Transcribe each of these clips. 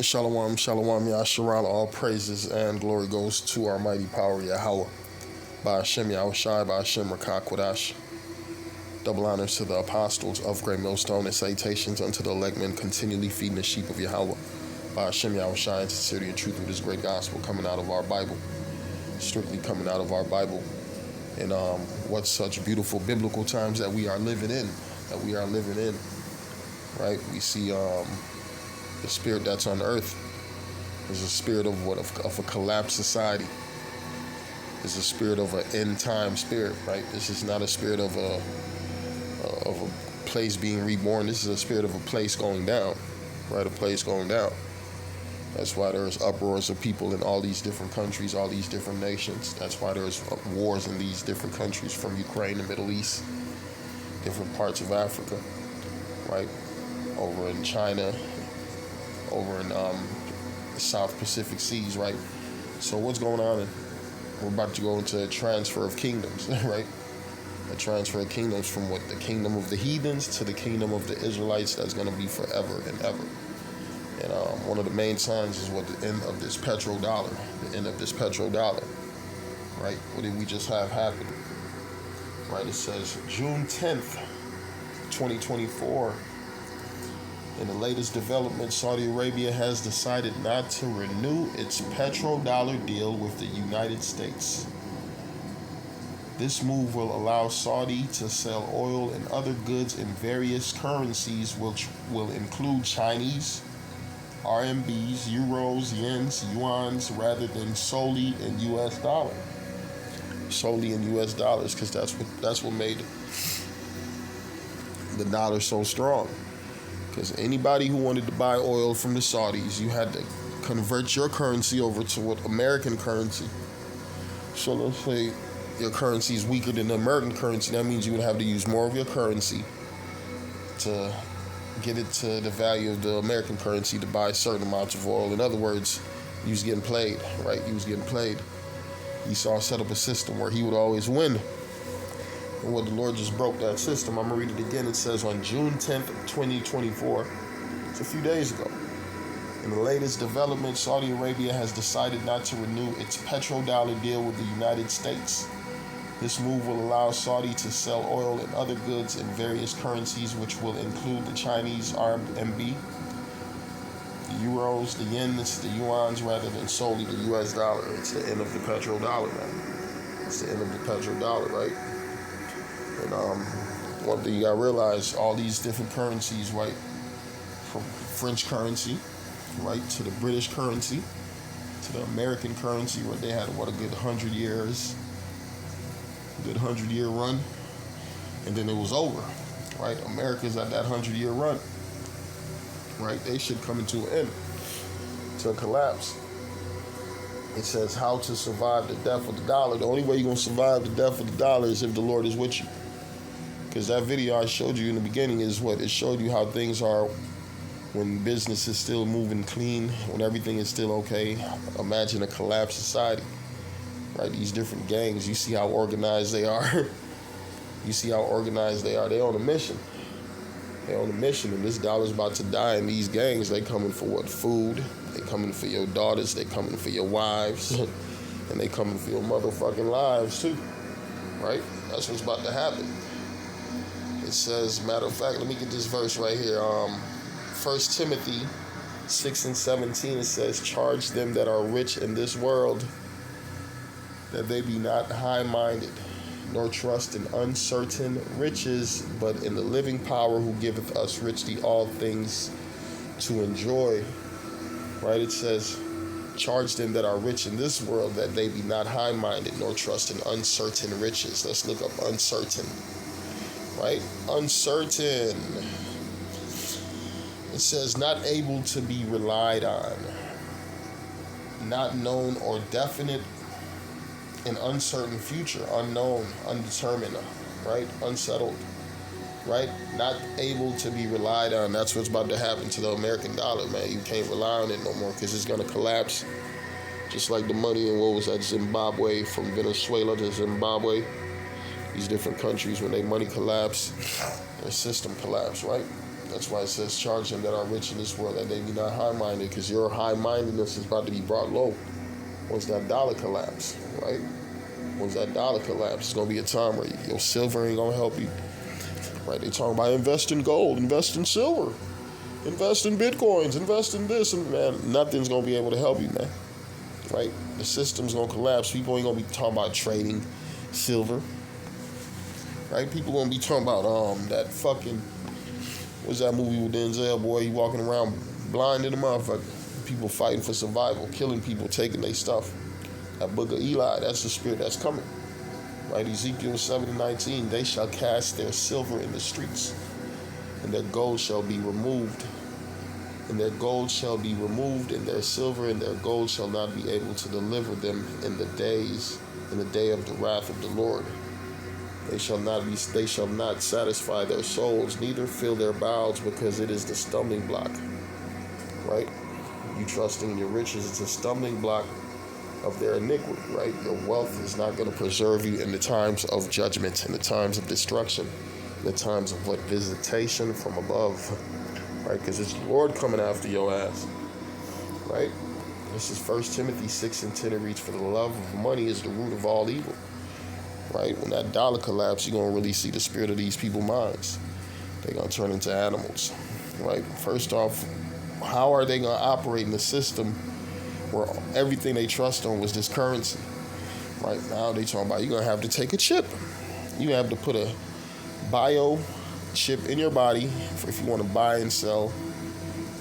Shalom, shalom, Yasharal. All praises and glory goes to our mighty power, Yahweh. By Hashem Yahushai, by Hashem Rakah Kodash. Double honors to the apostles of Great Millstone and salutations unto the elect men continually feeding the sheep of Yahweh. By Hashem Yahushai, in sincerity and truth of this great gospel coming out of our Bible. Strictly coming out of our Bible. And what such beautiful biblical times that we are living in. Right? We see the spirit that's on earth is a spirit of a collapsed society. It's a spirit of an end time spirit, right? This is not a spirit of a place being reborn. This is a spirit of a place going down, right? A place going down. That's why there's uproars of people in all these different countries, all these different nations. That's why there's wars in these different countries, from Ukraine, the Middle East, different parts of Africa, right? Over in China, over in the South Pacific Seas, right? So what's going on? We're about to go into a transfer of kingdoms, right? A transfer of kingdoms from what the kingdom of the heathens to the kingdom of the Israelites. That's going to be forever and ever. And one of the main signs is what the end of this petrodollar, right? What did we just have happen? Right, it says June 10th, 2024. In the latest development, Saudi Arabia has decided not to renew its petrodollar deal with the United States. This move will allow Saudi to sell oil and other goods in various currencies, which will include Chinese, RMBs, euros, yens, yuans, rather than solely in U.S. dollars. Solely in U.S. dollars, because that's what made the dollar so strong. Because anybody who wanted to buy oil from the Saudis, you had to convert your currency over to what American currency. So let's say your currency is weaker than the American currency. That means you would have to use more of your currency to get it to the value of the American currency to buy certain amounts of oil. In other words, you was getting played, right? You was getting played. Esau set up a system where he would always win. And what the Lord just broke that system. I'm going to read it again. It says on June 10th, 2024, it's a few days ago. In the latest development, Saudi Arabia has decided not to renew its petrodollar deal with the United States. This move will allow Saudi to sell oil and other goods in various currencies, which will include the Chinese RMB, the euros, the yens, the yuans, rather than solely the U.S. dollar. It's the end of the petrodollar, man. It's the end of the petrodollar, right? And one thing you gotta realize, all these different currencies, right, from French currency, right, to the British currency, to the American currency, where they had, a good 100 years, a good 100-year run, and then it was over, right? America's at that 100-year run, right? They should come into an end, to a collapse. It says how to survive the death of the dollar. The only way you're going to survive the death of the dollar is if the Lord is with you. Because that video I showed you in the beginning is what it showed you, how things are when business is still moving clean, when everything is still okay. Imagine a collapsed society, right? These different gangs, you see how organized they are. You see how organized they are. They're on a mission. They're on a mission, and this dollar's about to die. And these gangs, they coming for what? Food. They coming for your daughters. They coming for your wives. And they coming for your motherfucking lives, too. Right? That's what's about to happen. It says, matter of fact, let me get this verse right here. 1 Timothy 6 and 17, it says, charge them that are rich in this world, that they be not high-minded, nor trust in uncertain riches, but in the living power who giveth us richly all things to enjoy. Right? It says, charge them that are rich in this world, that they be not high-minded, nor trust in uncertain riches. Let's look up uncertain. Right? Uncertain. It says, not able to be relied on, not known or definite, an uncertain future, unknown, undetermined, right? Unsettled, right? Not able to be relied on. That's what's about to happen to the American dollar, man. You can't rely on it no more, because it's going to collapse. Just like the money in, what was that, Zimbabwe, from Venezuela to Zimbabwe. These different countries, when their money collapse, their system collapse, right? That's why it says, charge them that are rich in this world that they be not high-minded, because your high-mindedness is about to be brought low once that dollar collapse, right? Once that dollar collapse, it's going to be a time where your silver ain't going to help you, right? They talking about invest in gold, invest in silver, invest in bitcoins, invest in this, and man, nothing's going to be able to help you, man, right? The system's going to collapse. People ain't going to be talking about trading silver, right? People going to be talking about that fucking, what's that movie with Denzel, boy? He walking around blind in the motherfucker. People fighting for survival, killing people, taking their stuff. That book of Eli, that's the spirit that's coming. Right? Ezekiel 7:19, they shall cast their silver in the streets, and their gold shall be removed. And their gold shall be removed, and their silver and their gold shall not be able to deliver them in the day of the wrath of the Lord. They shall not satisfy their souls, neither fill their bowels, because it is the stumbling block. Right? You trusting in your riches, it's a stumbling block of their iniquity, right? Your wealth is not going to preserve you in the times of judgment, in the times of destruction, in the times of visitation from above, right? Because it's the Lord coming after your ass, right? This is 1 Timothy 6:10. It reads, for the love of money is the root of all evil, right? When that dollar collapses, you're going to really see the spirit of these people's minds. They're going to turn into animals, right? First off, how are they going to operate in the system where everything they trust on was this currency? Right now they talking about you're going to have to take a chip. You have to put a bio chip in your body if you want to buy and sell,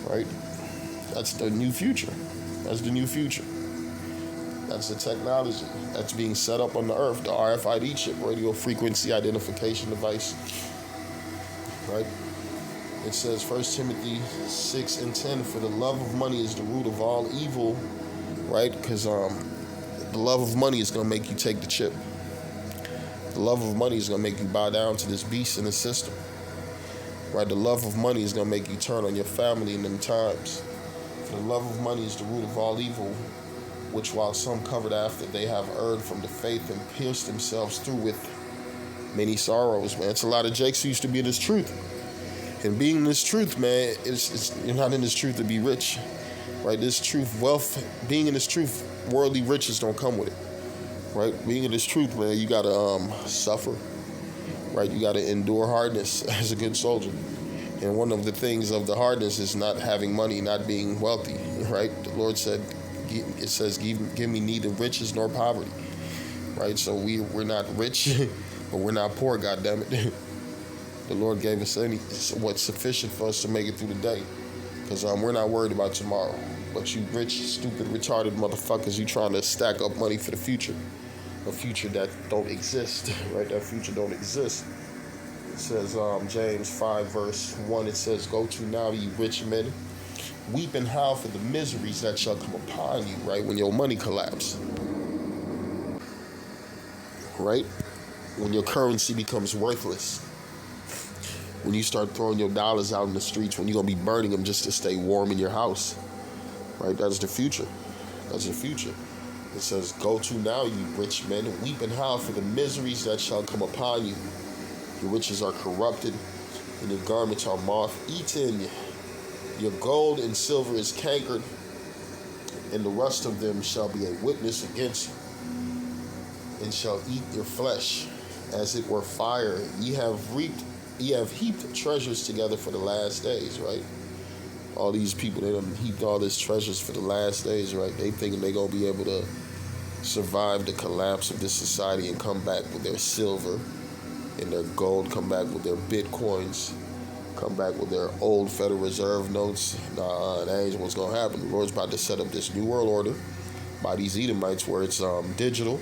right? That's the new future. That's the new future. That's the technology that's being set up on the earth, the RFID chip, radio frequency identification device, right? It says 1 Timothy 6:10, for the love of money is the root of all evil, right? Because the love of money is going to make you take the chip. The love of money is going to make you bow down to this beast in the system, right? The love of money is going to make you turn on your family in them times. For the love of money is the root of all evil, which while some covered after, they have erred from the faith and pierced themselves through with many sorrows, man. It's a lot of jakes who used to be in this truth. And being in this truth, man, you're not in this truth to be rich, right? This truth, wealth, being in this truth, worldly riches don't come with it, right? Being in this truth, man, you got to suffer, right? You got to endure hardness as a good soldier. And one of the things of the hardness is not having money, not being wealthy, right? The Lord said, it says, give me neither riches nor poverty, right? So we're not rich, but we're not poor, goddammit. The Lord gave us what's sufficient for us to make it through the day, because we're not worried about tomorrow. But you rich, stupid, retarded motherfuckers, you trying to stack up money for the future, a future that don't exist, right? That future don't exist. It says James 5:1. It says, "Go to now, ye rich men, weep and howl for the miseries that shall come upon you," right? When your money collapse, right? When your currency becomes worthless. When you start throwing your dollars out in the streets, when you're going to be burning them just to stay warm in your house, right? That's the future. That's the future. It says, "Go to now, you rich men, weep and howl for the miseries that shall come upon you. Your riches are corrupted, and your garments are moth-eaten. Your gold and silver is cankered, and the rust of them shall be a witness against you, and shall eat your flesh, as it were fire. Ye have heaped treasures together for the last days," right? All these people, they done heaped all these treasures for the last days, right? They thinking they gonna be able to survive the collapse of this society and come back with their silver and their gold, come back with their bitcoins, come back with their old Federal Reserve notes. Nah, that ain't what's gonna happen. The Lord's about to set up this new world order by these Edomites, where it's digital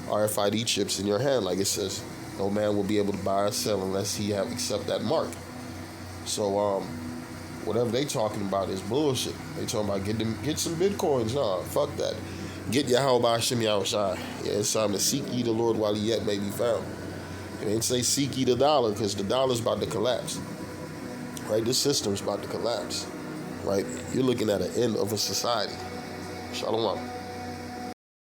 RFID chips in your hand, like it says. No man will be able to buy or sell unless he accept that mark. So whatever they talking about is bullshit. They talking about get some bitcoins. Nah, fuck that. Get Yahweh Hashem Yahushai. Yeah, it's time to seek ye the Lord while he yet may be found. It ain't say seek ye the dollar, because the dollar's about to collapse. Right? This system's about to collapse. Right? You're looking at an end of a society. Shalom.